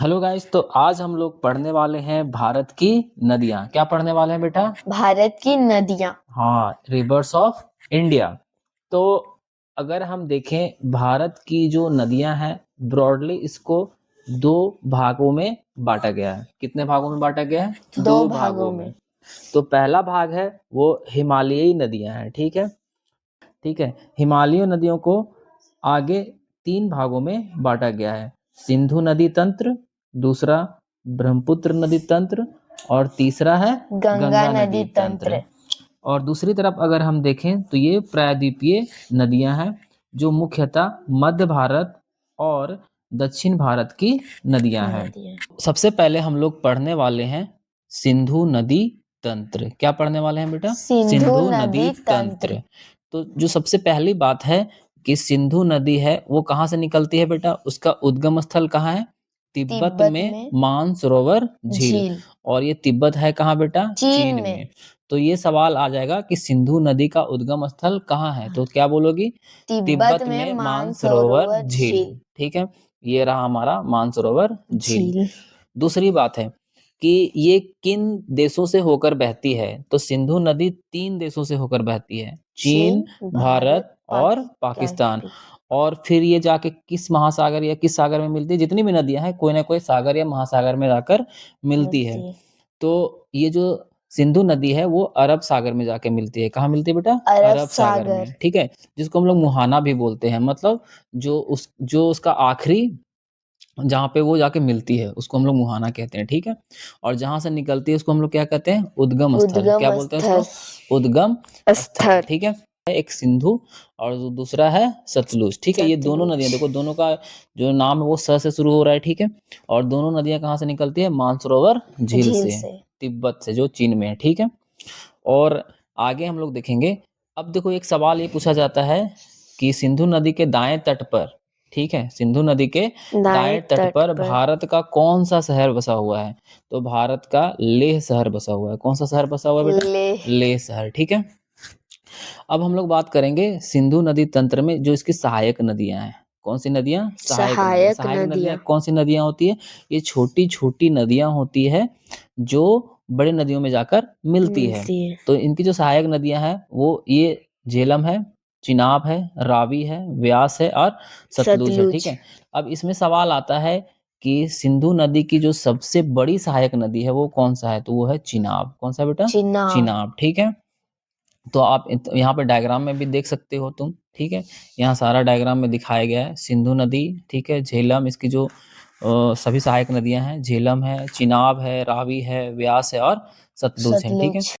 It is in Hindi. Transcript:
हेलो गाइस, तो आज हम लोग पढ़ने वाले हैं भारत की नदियां। क्या पढ़ने वाले हैं बेटा? भारत की नदियां। हाँ, रिवर्स ऑफ इंडिया। तो अगर हम देखें भारत की जो नदियां हैं, ब्रॉडली इसको दो भागों में बांटा गया है। कितने भागों में बांटा गया है? दो दो भागों भागों में। में। तो पहला भाग है वो हिमालयी नदियां हैं। ठीक है, ठीक है। हिमालयी नदियों को आगे तीन भागों में बांटा गया है। सिंधु नदी तंत्र, दूसरा ब्रह्मपुत्र नदी तंत्र, और तीसरा है गंगा गंगा नदी नदी तंत्र। तंत्र। और दूसरी तरफ अगर हम देखें तो ये प्रायद्वीपीय नदियां हैं जो मुख्यतः मध्य भारत और दक्षिण भारत की नदियां हैं। नदियां। सबसे पहले हम लोग पढ़ने वाले हैं सिंधु नदी तंत्र। क्या पढ़ने वाले हैं बेटा? सिंधु सिंधु नदी नदी तंत्र। तंत्र। तो जो सबसे पहली बात है कि सिंधु नदी है वो कहाँ से निकलती है बेटा? उसका उद्गम स्थल कहाँ है? तिब्बत तिब्बत में में मानसरोवर झील। झील। और ये तिब्बत है कहाँ बेटा? चीन चीन में। में। तो ये सवाल आ जाएगा कि सिंधु नदी का उद्गम स्थल कहाँ है, तो क्या बोलोगी? तिब्बत तिब्बत में में मानसरोवर मानसरोवर झील। झील। ठीक है, ये रहा हमारा मानसरोवर झील। झील। दूसरी बात है कि ये किन देशों से होकर बहती है? तो सिंधु नदी तीन देशों से होकर बहती है, चीन, चीन, भारत भारत, और पाकिस्तान। और फिर ये जाके किस महासागर या किस सागर में मिलती है? जितनी भी नदियां हैं कोई ना कोई सागर या महासागर में जाकर मिलती है। मिलती है। तो ये जो सिंधु नदी है वो अरब सागर में जाके मिलती है। कहाँ मिलती है बेटा? अरब अरब सागर में। सागर। ठीक है, जिसको हम लोग मुहाना भी बोलते हैं। मतलब जो उसका आखिरी जहाँ पे वो जाके मिलती है उसको हम लोग मुहाना कहते हैं। ठीक है, और जहां से निकलती है उसको हम लोग क्या कहते हैं? उद्गम स्थल। क्या उद्गम बोलते हैं स्थल। उसको? उद्गम स्थल। स्थल। ठीक है, एक सिंधु और दूसरा है सतलुज। ठीक है, ये दोनों नदियां सतलुज। देखो, दोनों का जो नाम है वो स से शुरू हो रहा है। ठीक है, और दोनों नदियां कहाँ से निकलती है? मानसरोवर झील झील से, से। तिब्बत से जो चीन में है। ठीक है, और आगे हम लोग देखेंगे। अब देखो, एक सवाल ये पूछा जाता है कि सिंधु नदी के दाएं तट पर, ठीक है, सिंधु नदी के दाएं दाएं तट तट पर पर। भारत का कौन सा शहर बसा हुआ है? तो भारत का लेह शहर बसा हुआ है। कौन सा शहर बसा हुआ है बेटा? लेह। लेह शहर। ठीक है, अब हम लोग बात करेंगे सिंधु नदी तंत्र में जो इसकी सहायक नदियां हैं। कौन सी नदियां? सहायक नदियां। सहायक सहायक नदियां नदियां। कौन सी नदियां होती है? ये छोटी छोटी नदियां होती है जो बड़ी नदियों में जाकर मिलती है। मिलती है। तो इनकी जो सहायक नदियां हैं वो ये झेलम है, चिनाब है, रावी है, व्यास है और सतलुज है। ठीक सतलुज। है, अब इसमें सवाल आता है कि सिंधु नदी की जो सबसे बड़ी सहायक नदी है वो कौन सा है? तो वो है चिनाब। कौन सा बेटा? चिनाब। चिनाब। ठीक है, तो आप यहाँ पे डायग्राम में भी देख सकते हो तुम। ठीक है, यहाँ सारा डायग्राम में दिखाया गया है सिंधु नदी। ठीक है, झेलम, इसकी जो सभी सहायक नदियां हैं, झेलम है, चिनाब है, रावी है, व्यास है और सतलुज है। ठीक है, सतलुज।